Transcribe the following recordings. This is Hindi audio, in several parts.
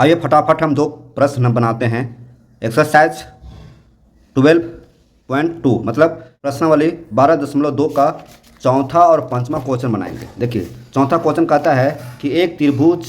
आइए फटाफट हम दो प्रश्न बनाते हैं। एक्सरसाइज 12.2 मतलब प्रश्नावली 12.2 का चौथा और पांचवा क्वेश्चन बनाएंगे। देखिए चौथा क्वेश्चन कहता है कि एक त्रिभुज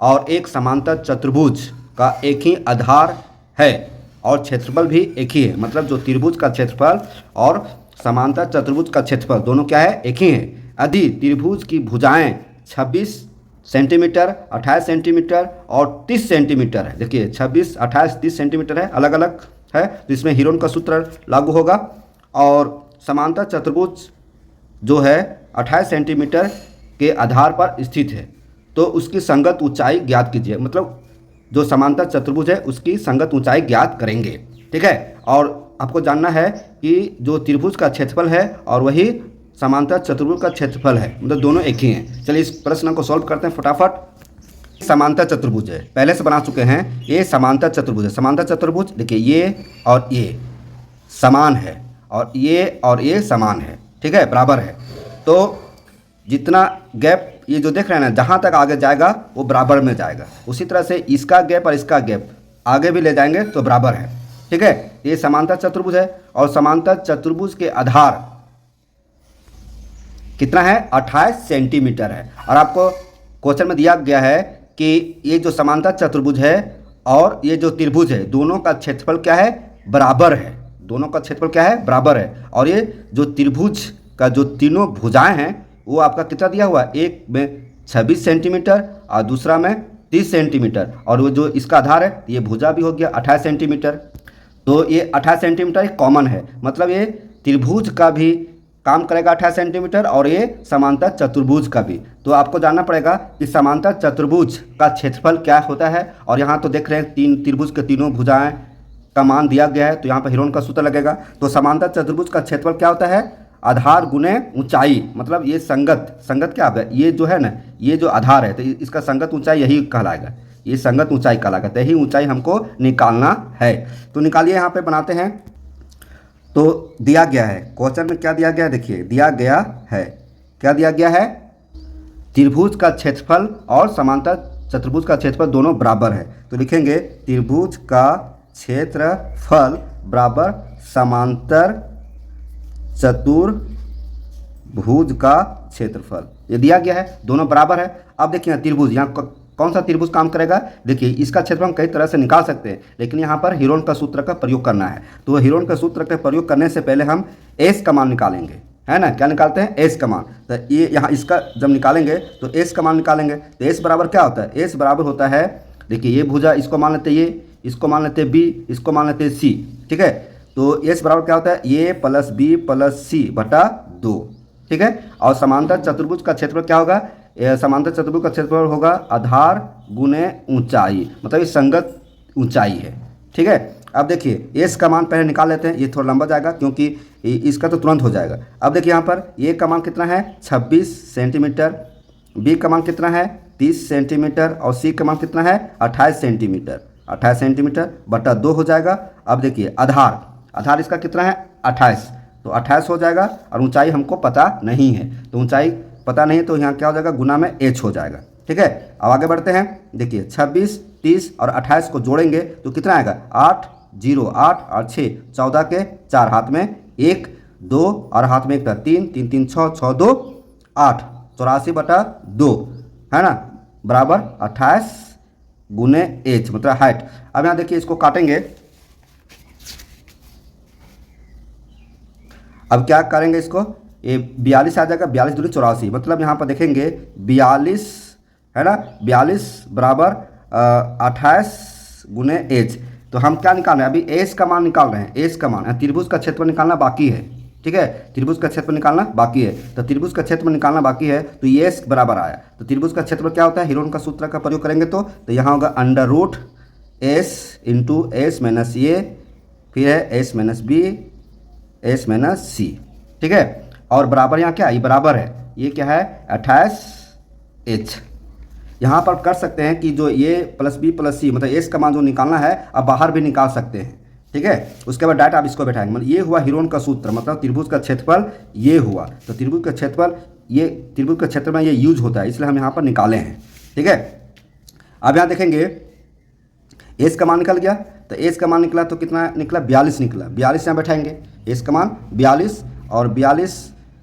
और एक समांतर चतुर्भुज का एक ही आधार है और क्षेत्रफल भी एक ही है। मतलब जो त्रिभुज का क्षेत्रफल और समांतर चतुर्भुज का क्षेत्रफल दोनों क्या है, एक ही है। यदि त्रिभुज की भुजाएं 26 सेंटीमीटर, 28 सेंटीमीटर और 30 सेंटीमीटर है। देखिए 26, 28, 30 सेंटीमीटर है, अलग अलग है, तो इसमें हीरोन का सूत्र लागू होगा। और समांतर चतुर्भुज जो है 28 सेंटीमीटर के आधार पर स्थित है, तो उसकी संगत ऊंचाई ज्ञात कीजिए। मतलब जो समांतर चतुर्भुज है उसकी संगत ऊंचाई ज्ञात करेंगे। ठीक है, और आपको जानना है कि जो त्रिभुज का क्षेत्रफल है और वही समांतर चतुर्भुज का क्षेत्रफल है, मतलब दोनों एक ही हैं। चलिए इस प्रश्न को सॉल्व करते हैं फटाफट। समांतर चतुर्भुज है, पहले से बना चुके हैं। ये समांतर चतुर्भुज है। समांतर चतुर्भुज देखिए ये और ये समान है और ये समान है। ठीक है, बराबर है। तो जितना गैप ये जो देख रहे हैं ना, जहाँ तक आगे जाएगा वो बराबर में जाएगा। उसी तरह से इसका गैप और इसका गैप आगे भी ले जाएंगे तो बराबर है। ठीक है, ये समांतर चतुर्भुज है और समांतर चतुर्भुज के आधार कितना है, 28 सेंटीमीटर है। और आपको क्वेश्चन में दिया गया है कि ये जो समांतर चतुर्भुज है और ये जो त्रिभुज है दोनों का क्षेत्रफल क्या है, बराबर है। दोनों का क्षेत्रफल क्या है, बराबर है। और ये जो त्रिभुज का जो तीनों भुजाएं हैं वो आपका कितना दिया हुआ है, एक में 26 सेंटीमीटर और दूसरा में 30 सेंटीमीटर, और वो जो इसका आधार है ये भुजा भी हो गया 28 सेंटीमीटर। तो ये 28 सेंटीमीटर कॉमन है, मतलब ये त्रिभुज का भी काम करेगा 28 सेंटीमीटर और ये समांतर चतुर्भुज का भी। तो आपको जानना पड़ेगा कि समांतर चतुर्भुज का क्षेत्रफल क्या होता है। और यहाँ तो देख रहे हैं तीन त्रिभुज के तीनों भुजाएं का मान दिया गया है, तो यहाँ पर हीरोन का सूत्र लगेगा। तो समांतर चतुर्भुज का क्षेत्रफल क्या होता है, आधार गुने ऊंचाई। मतलब ये संगत क्या होगा, ये जो है ना, ये जो आधार है तो इसका संगत ऊंचाई यही कहलाएगा, ये संगत ऊंचाई कहलाएगा। तो यही ऊंचाई हमको निकालना है। तो निकालिए, यहाँ पे बनाते हैं। तो दिया गया है क्वेश्चन में क्या दिया गया है, देखिए दिया गया है, क्या दिया गया है, त्रिभुज का क्षेत्रफल और समांतर चतुर्भुज का क्षेत्रफल दोनों बराबर है। तो लिखेंगे त्रिभुज का क्षेत्रफल बराबर समांतर चतुर्भुज का क्षेत्रफल, ये दिया गया है, दोनों बराबर है। अब देखिए त्रिभुज, यहाँ कौन सा त्रिभुज काम करेगा, देखिए इसका क्षेत्रफल हम कई तरह से निकाल सकते हैं, लेकिन यहाँ पर हीरोन का सूत्र का प्रयोग करना है। तो हीरोन का सूत्र का प्रयोग करने से पहले हम एस का मान निकालेंगे, है ना। क्या निकालते हैं, एस का मान। तो ये यहाँ इसका जब निकालेंगे तो एस का मान निकालेंगे। तो एस बराबर क्या होता है, एस बराबर होता है, देखिए ये भुजा इसको मान लेते ये, इसको मान लेते बी, इसको मान लेते सी। ठीक है, तो एस बराबर क्या होता है, ए प्लस बी प्लस सी बटा 2। ठीक है, और समांतर चतुर्भुज का क्षेत्रफल क्या होगा, समांतर चतुर्भुज का क्षेत्रफल होगा आधार गुने ऊंचाई, मतलब ये संगत ऊंचाई है। ठीक है, अब देखिए एस का मान पहले निकाल लेते हैं, ये थोड़ा लंबा जाएगा क्योंकि इसका तो तुरंत हो जाएगा। अब देखिए यहाँ पर ए का मान कितना है, 26 सेंटीमीटर, बी का मान कितना है 30 सेंटीमीटर और सी का मान कितना है 28 सेंटीमीटर। 28 सेंटीमीटर बटा 2 हो जाएगा। अब देखिए आधार इसका कितना है 28, तो 28 हो जाएगा। और ऊंचाई हमको पता नहीं है, तो ऊंचाई पता नहीं है तो यहाँ क्या हो जाएगा, गुना में h हो जाएगा। ठीक है, अब आगे बढ़ते हैं। देखिए 26, 30 और 28 को जोड़ेंगे तो कितना आएगा, 8, 0, 8 और 6, 14 के 4, हाथ में 1, 2 और हाथ में 1 था 3, 3, 3, 6, 6, 2, 8, 84 बटा 2, है ना, बराबर 28 गुने h, मतलब हाइट। अब यहाँ देखिए इसको काटेंगे। अब क्या करेंगे इसको, ये 42 आ जाएगा, 42 दूनी 84, मतलब यहाँ पर देखेंगे 42 है ना, 42 बराबर 28 गुने एच। तो हम क्या निकाल रहे हैं, अभी एस का मान निकाल रहे हैं, एस का मान, त्रिभुज का क्षेत्रफल निकालना बाकी है। ठीक है, त्रिभुज का क्षेत्रफल निकालना बाकी है, तो त्रिभुज का क्षेत्रफल निकालना बाकी है, तो ये एस बराबर आया। तो त्रिभुज का क्षेत्रफल क्या होता है, हीरोन का सूत्र का प्रयोग करेंगे तो यहाँ होगा under root S into S minus A, फिर है S minus B, S minus C. ठीक है, और बराबर यहाँ क्या, ये बराबर है, ये क्या है 28h। यहाँ पर कर सकते हैं कि जो ये प्लस बी प्लस सी, मतलब एस का मान जो निकालना है अब बाहर भी निकाल सकते हैं। ठीक है, उसके बाद डायरेक्ट आप इसको बैठाएंगे, मतलब ये हुआ हीरोन का सूत्र, मतलब त्रिभुज का क्षेत्रफल ये हुआ। तो त्रिभुज का क्षेत्रफल, ये त्रिभुज का क्षेत्र में ये यूज होता है, इसलिए हम यहाँ पर निकाले हैं। ठीक है, अब यहाँ देखेंगे एच का मान निकल गया, तो एच का मान निकला तो कितना निकला, 42 निकला। 42 यहाँ बैठाएंगे, एच का मान 42 और 42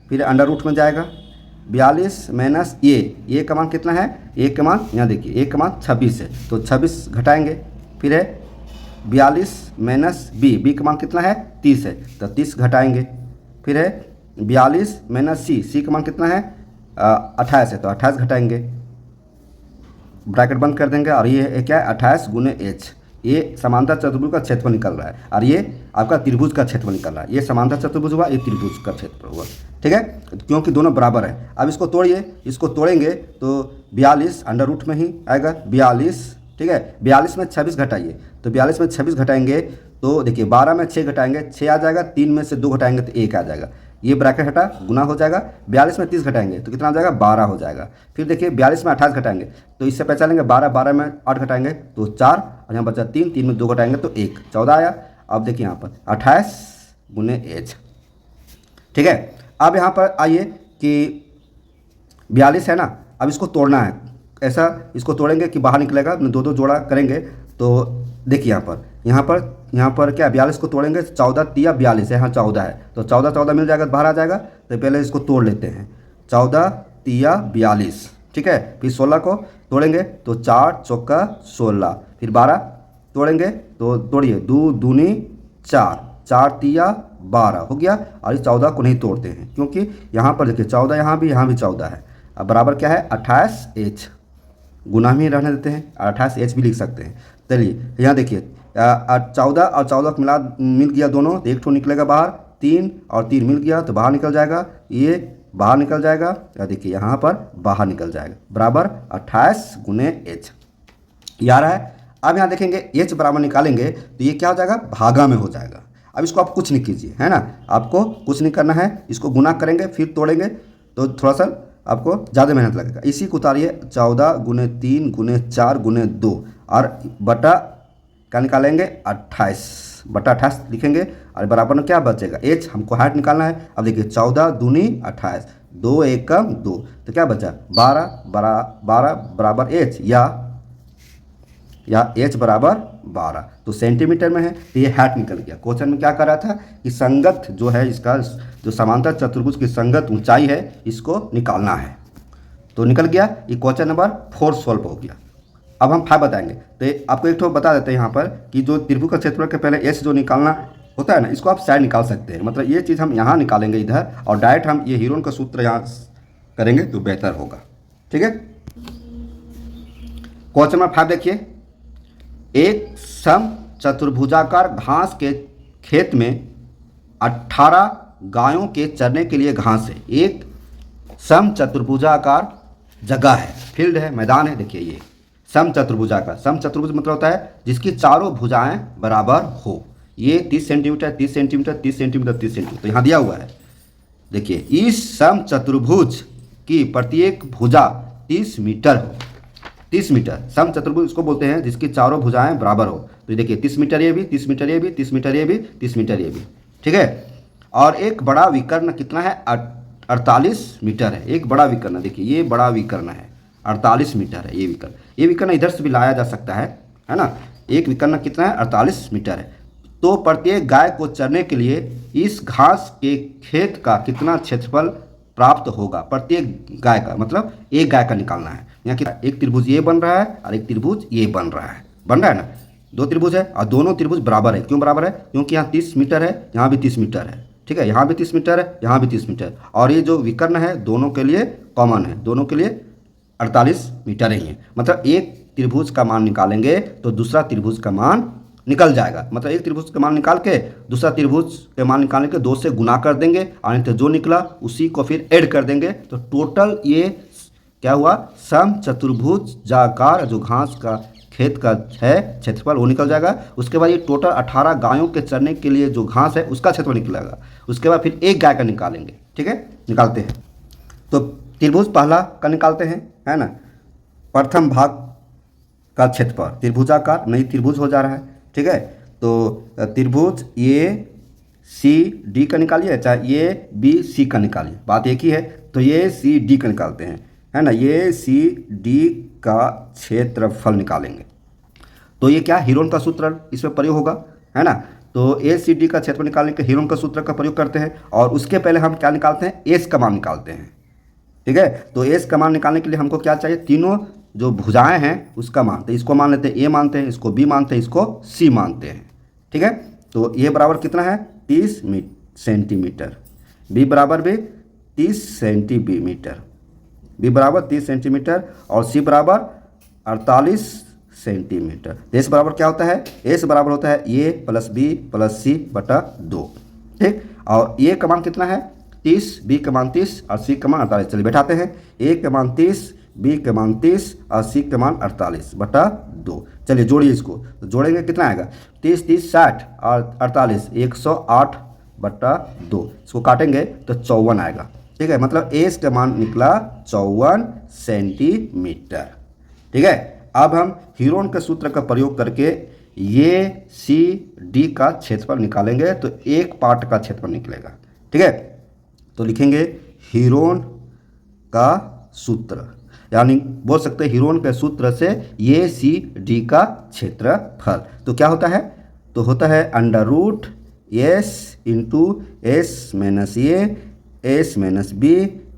फिर अंडर रूट में जाएगा, 42 माइनस ए का मान कितना है, ए का मान यहाँ देखिए, ए का मान 26 है, तो 26 घटाएंगे, फिर है 42 माइनस बी का मान कितना है 30 है, तो 30 घटाएंगे, फिर है 42 माइनस सी का मान कितना है 28 है, तो 28 घटाएंगे, ब्रैकेट बंद कर देंगे, और ये क्या है 28 गुने एच, ये समांतर चतुर्भुज का क्षेत्रफल निकल रहा है, और ये आपका त्रिभुज का क्षेत्रफल निकल रहा है। ये समांतर चतुर्भुज हुआ, ये त्रिभुज का क्षेत्रफल हुआ, ठीक है, क्योंकि दोनों बराबर है। अब इसको तोड़िए, इसको तोड़ेंगे तो 42 अंडर रूट में ही आएगा 42, ठीक है, 42 में 26 घटाइए, तो 42 में 26 घटाएंगे तो देखिए 12 में 6 घटाएंगे 6 आ जाएगा, 3 में से 2 घटाएंगे तो 1 आ जाएगा, ये ब्रैकेट हटा, गुना हो जाएगा, 42 में 30 घटाएंगे तो कितना आ जाएगा 12 हो जाएगा। फिर देखिए 42 में 28 घटाएंगे तो इससे पहचानेंगे 12 में 8 घटाएंगे तो 4, और यहाँ बचा 3 में 2 घटाएंगे तो 1, 14 आया। अब देखिए यहाँ पर 28 गुने एच, ठीक है। अब यहाँ पर आइए कि 42 है ना, अब इसको तोड़ना है, ऐसा इसको तोड़ेंगे कि बाहर निकलेगा, दो जोड़ा करेंगे तो देखिए यहाँ पर क्या 42 को तोड़ेंगे, 14 तिया 42 है, यहाँ 14 है, तो 14 मिल जाएगा, बाहर आ जाएगा, तो पहले इसको तोड़ लेते हैं, 14 तिया 42, ठीक है, फिर 16 को तोड़ेंगे तो 4 चौका 16, फिर 12 तोड़ेंगे तो तोड़िए 2 दूनी 4, 4 तिया 12 हो गया, और इस 14 को नहीं तोड़ते हैं क्योंकि यहाँ पर देखिए 14 यहाँ भी 14 है। अब बराबर क्या है 28 एच, गुना में रहने देते हैं, 28 एच भी लिख सकते हैं। चलिए यहाँ देखिए 14 और 14 मिल गया दोनों, तो एक ठो निकलेगा बाहर, 3 और 3 मिल गया तो बाहर निकल जाएगा, ये बाहर निकल जाएगा, या देखिए यहाँ पर बाहर निकल जाएगा, बराबर 28 गुने एच, ये आ रहा है। अब यहाँ देखेंगे एच बराबर निकालेंगे तो ये क्या हो जाएगा, भागा में हो जाएगा। अब इसको आप कुछ नहीं कीजिए, है ना, आपको कुछ नहीं करना है, इसको गुना करेंगे फिर तोड़ेंगे तो थोड़ा सा आपको ज़्यादा मेहनत लगेगा। इसी को उतारिए, 14 गुने 3 गुने 4 गुने 2, और बटा क्या निकालेंगे 28, बटा 28 लिखेंगे, और बराबर में क्या बचेगा एच, हमको हाइट निकालना है। अब देखिए 14 दूनी 28, 2 एकम 2, तो क्या बचा 12 बराबर एच, या एच बराबर 12, तो सेंटीमीटर में है, तो ये हाइट निकल गया। क्वेश्चन में क्या कर रहा था कि संगत जो है इसका, जो समांतर चतुर्भुज की संगत ऊंचाई है इसको निकालना है, तो निकल गया। ये क्वेश्चन नंबर 4 सॉल्व हो गया। अब हम 5 बताएंगे, तो आपको एक तो बता देते हैं यहाँ पर कि जो त्रिभुज का क्षेत्रफल के पहले एच जो निकालना होता है ना, इसको आप साइड निकाल सकते हैं, मतलब ये चीज़ हम यहाँ निकालेंगे इधर, और डायरेक्ट हम ये हीरोन का सूत्र यहाँ करेंगे तो बेहतर होगा, ठीक है। क्वेश्चन नंबर 5 देखिए, एक सम चतुर्भुजाकार घास के खेत में 18 गायों के चरने के लिए घास है। एक सम चतुर्भुजाकार जगह है, फील्ड है, मैदान है, देखिए ये सम चतुर्भुजाकार, सम चतुर्भुज मतलब होता है जिसकी चारों भुजाएं बराबर हो। ये 30 सेंटीमीटर 30 सेंटीमीटर 30 सेंटीमीटर 30 सेंटीमीटर, तो यहाँ दिया हुआ है, देखिए इस सम चतुर्भुज की प्रत्येक भुजा 30 मीटर हो, 30 मीटर, सम चतुर्भुज इसको बोलते हैं जिसकी चारों भुजाएं बराबर हो। तो देखिए 30 मीटर ये भी, 30 मीटर ये भी, 30 मीटर ये भी, 30 मीटर ये भी, ठीक है। और एक बड़ा विकर्ण कितना है 48 मीटर है, एक बड़ा विकर्ण, देखिए ये बड़ा विकर्ण है 48 मीटर है, ये विकर्ण इधर से भी लाया जा सकता है ना। एक विकर्ण कितना है 48 मीटर है। तो प्रत्येक गाय को चरने के लिए इस घास के खेत का कितना क्षेत्रफल प्राप्त होगा, प्रत्येक गाय का, मतलब एक गाय का निकालना है। यहाँ कितना, एक त्रिभुज ये बन रहा है और एक त्रिभुज ये बन रहा है ना, 2 त्रिभुज है और दोनों त्रिभुज बराबर है। क्यों बराबर है, क्योंकि यहाँ 30 मीटर है, यहाँ भी 30 मीटर है, ठीक है, यहाँ भी 30 मीटर है, यहाँ भी 30 मीटर, और ये जो विकर्ण है दोनों के लिए कॉमन है, दोनों के लिए 48 मीटर ही है। मतलब एक त्रिभुज का मान निकालेंगे तो दूसरा त्रिभुज का मान निकल जाएगा, मतलब एक त्रिभुज का मान निकाल के दूसरा त्रिभुज के मान निकालने के 2 से गुना कर देंगे, और तो जो निकला उसी को फिर ऐड कर देंगे, तो टोटल ये क्या हुआ, सम चतुर्भुज जाकार जो घास का खेत का है क्षेत्रफल वो निकल जाएगा। उसके बाद ये टोटल 18 गायों के चरने के लिए जो घास है उसका क्षेत्रफल निकलेगा। उसके बाद फिर एक गाय का निकालेंगे, ठीक है, निकालते हैं। तो त्रिभुज पहला का निकालते हैं, है ना, प्रथम भाग का क्षेत्रफल, त्रिभुजाकार नहीं त्रिभुज हो जा रहा है, ठीक है। तो त्रिभुज ए सी डी का निकालिए, चाहे ए बी सी का निकालिए, बात एक ही है। तो ये सी डी का निकालते हैं, है ना, ये सी डी का क्षेत्रफल निकालेंगे। तो ये क्या हीरोन का सूत्र इसमें प्रयोग होगा, है ना। तो ए सी डी का क्षेत्रफल निकालने के हीरोन का सूत्र का प्रयोग करते हैं, और उसके पहले हम क्या निकालते हैं, एस का मान निकालते हैं। ठीक है, तो एस का मान निकालने के लिए हमको क्या चाहिए, तीनों जो भुजाएं हैं उसका मान। तो इसको मान लेते हैं ए मानते हैं, इसको बी मानते हैं, इसको सी मानते हैं। ठीक है, तो ये बराबर कितना है 30 सेंटीमीटर, बी बराबर भी 30 सेंटीमीटर, बी बराबर 30 सेंटीमीटर और सी बराबर 48 सेंटीमीटर। तो एस बराबर क्या होता है, एस बराबर होता है ए प्लस बी प्लस सी बटा 2। ठीक, और ए का मान कितना है 30, बी का मान 30 और सी का मान 48। चलिए बैठाते हैं, ए का मान 30, बी का मान 30 और सी का मान 48 बटा 2। चलिए जोड़िए इसको, तो जोड़ेंगे कितना आएगा 30 30 60 और 48 108 बटा 2। इसको काटेंगे तो 54 आएगा। ठीक है, मतलब एस का मान निकला 54 सेंटीमीटर। ठीक है, अब हम हीरोन के सूत्र का प्रयोग करके ये सी डी का क्षेत्रफल निकालेंगे, तो एक पार्ट का क्षेत्रफल निकलेगा। ठीक है, तो लिखेंगे हीरोन का सूत्र, यानी बोल सकते हैं हीरोन के सूत्र से ये सी डी का क्षेत्रफल। तो क्या होता है, तो होता है under root S into S minus A S minus B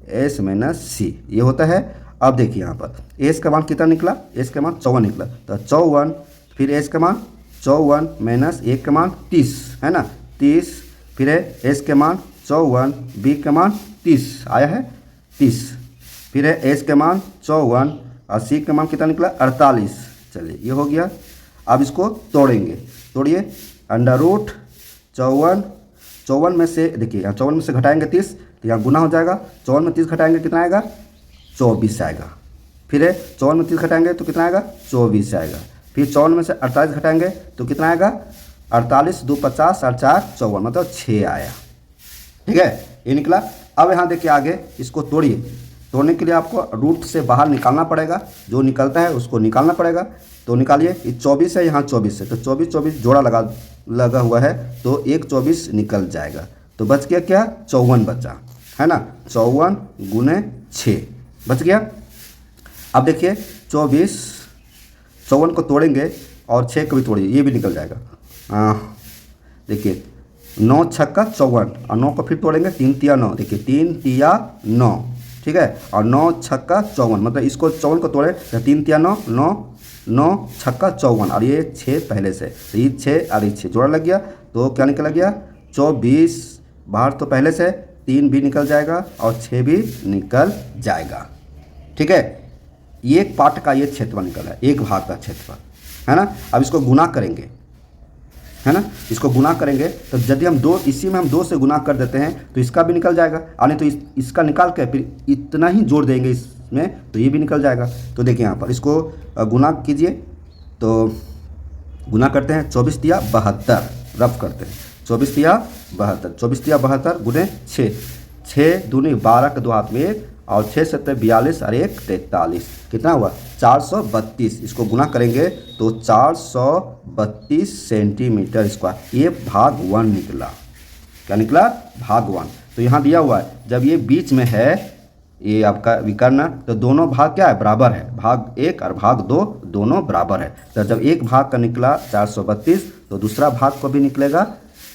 S minus C, ये होता है। अब देखिए यहाँ पर एस का मान कितना निकला, एस का मान 54 निकला, तो 54 फिर एस का मान 54 माइनस ए का मान 30, है ना 30, फिर है एस के मान 54, बी का मान 30 आया है 30, फिर है एस के मान 54 और सी का मान कितना निकला 48। चलिए ये हो गया। अब इसको तोड़ेंगे, तोड़िए, अंडर रूट 54 में से देखिए यहाँ 54 में से घटाएंगे 30, तो यहाँ गुना हो जाएगा, 54 में 30 घटाएंगे कितना आएगा 24 आएगा, फिर है 54 में 30 घटाएंगे तो कितना आएगा 24 आएगा, फिर 54 में से 48 घटाएंगे तो कितना आएगा 48 2 50 और 4 54, मतलब 6 आया। ठीक है, ये निकला। अब यहाँ देखिए आगे इसको तोड़िए, तोड़ने के लिए आपको रूट से बाहर निकालना पड़ेगा, जो निकलता है उसको निकालना पड़ेगा। तो निकालिए, ये 24 है, यहाँ 24 है, तो 24 जोड़ा लगा हुआ है, तो एक 24 निकल जाएगा, तो बच गया क्या 54 बचा, है ना 54 गुने 6 बच गया। अब देखिए 54 को तोड़ेंगे और 6 को भी तोड़िए, ये भी निकल जाएगा। देखिए 9 छक्का 54 और 9 को फिर तोड़ेंगे 3 तिया 9, देखिए 3 तिया 9, ठीक है, और 9 छक्का 54, मतलब इसको 54 को तोड़े तो 3 तिया 9 9 9 छक्का 54 और ये 6 पहले से, तो ये 6 और ये 6 जोड़ा लग गया, तो क्या निकल गया 24, बाहर तो पहले से 3 भी निकल जाएगा और 6 भी निकल जाएगा। ठीक है, एक पार्ट का ये क्षेत्रफल निकला है, एक भाग का क्षेत्रफल, है ना। अब इसको गुना करेंगे, है ना, इसको गुना करेंगे तो यदि हम दो इसी में हम 2 से गुना कर देते हैं तो इसका भी निकल जाएगा, और नहीं तो इसका निकाल के फिर इतना ही जोड़ देंगे इसमें तो ये भी निकल जाएगा। तो देखिए यहाँ पर इसको गुना कीजिए, तो गुना करते हैं 24 तिया 72, रफ करते हैं 24 तिया 72, 24 तिया 72 गुने 6, 6 दूनी 12 के 2 हाथ में 1 और 6 7 42 और 1 43, कितना हुआ 432। इसको गुना करेंगे तो 432 सेंटीमीटर स्क्वायर, ये भाग 1 निकला। क्या निकला भाग 1। तो यहाँ दिया हुआ है जब ये बीच में है ये आपका विकर्ण, तो दोनों भाग क्या है बराबर है, भाग 1 और भाग 2 दोनों बराबर है। तो जब एक भाग का निकला 432 तो दूसरा भाग को भी निकलेगा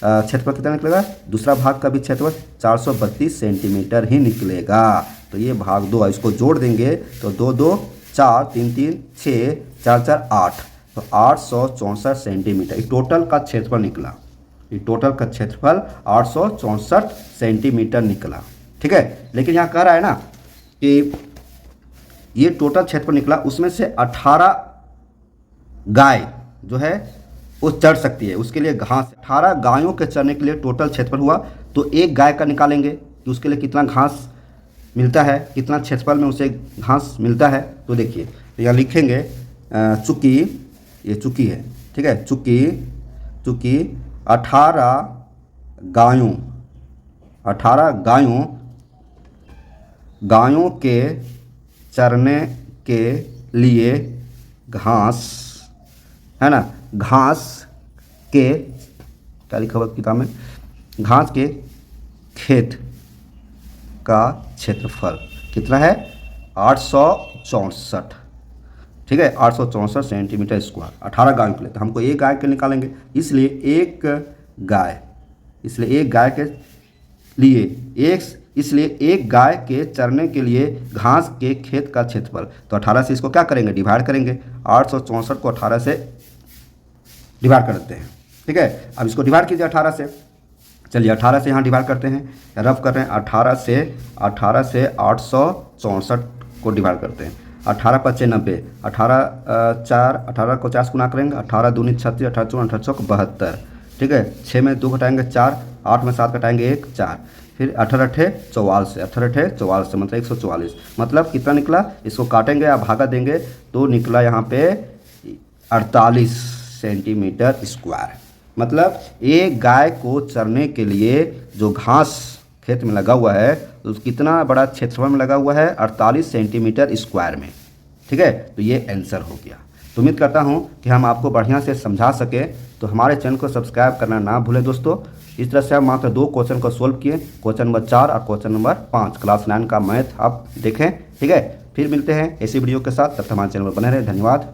क्षेत्रफल कितना निकलेगा, दूसरा भाग का भी क्षेत्रफल 432 सेंटीमीटर ही निकलेगा। तो ये भाग 2, इसको जोड़ देंगे तो 2 2 4 3 3 6 4 4 8, तो 864 सेंटीमीटर ये टोटल का क्षेत्रफल निकला, ये टोटल का क्षेत्रफल 864 सेंटीमीटर निकला। ठीक है, लेकिन यहाँ कह रहा है ना कि ये टोटल क्षेत्रफल निकला, उसमें से 18 गाय जो है वो चढ़ सकती है, उसके लिए घास 18 गायों के चरने के लिए टोटल क्षेत्रफल हुआ। तो एक गाय का निकालेंगे कि उसके लिए कितना घास मिलता है, कितना क्षेत्रफल में उसे घास मिलता है। तो देखिए तो यहाँ लिखेंगे चूँकि ये चूँकि है, ठीक है, चूँकि 18 गायों के चरने के लिए घास, है ना, घास के क्या लिखा हुआ किताब में, घास के खेत का क्षेत्रफल कितना है 864। ठीक है, 864 सेंटीमीटर स्क्वायर। 18 गायों के लिए, तो हमको एक गाय के निकालेंगे, इसलिए एक गाय के लिए एक गाय के चरने के लिए घास के खेत का क्षेत्रफल, तो 18 से इसको क्या करेंगे, डिवाइड करेंगे। 864 को 18 से डिवाइड कर देते हैं, ठीक है। अब इसको डिवाइड कीजिए 18 से, चलिए 18 से यहाँ डिवाइड करते हैं, रफ कर रहे हैं। 18 से 864 को डिवाइड करते हैं। 18 × 5 = 90, 18 को 4 से गुना करेंगे, 18 दूनी 36, 18 चौन 18 चौक 72, ठीक है। 6 में 2 घटाएंगे 4, 8 में 7 घटाएंगे 1, 4, फिर 18 × 44, 18 × 44 मतलब 144, मतलब कितना निकला, इसको काटेंगे या भागा देंगे तो निकला यहाँ पे 48 सेंटीमीटर स्क्वायर। मतलब एक गाय को चरने के लिए जो घास खेत में लगा हुआ है तो कितना बड़ा क्षेत्रफल में लगा हुआ है, 48 सेंटीमीटर स्क्वायर में, ठीक है। तो ये आंसर हो गया। तो उम्मीद करता हूँ कि हम आपको बढ़िया से समझा सके, तो हमारे चैनल को सब्सक्राइब करना ना भूलें दोस्तों। इस तरह से हम मात्र 2 क्वेश्चन को सोल्व किए, क्वेश्चन नंबर 4 और क्वेश्चन नंबर 5 क्लास 9 का मैथ आप देखें, ठीक है। फिर मिलते हैं ऐसी वीडियो के साथ, तब तक हमारे चैनल पर बने रहें। धन्यवाद।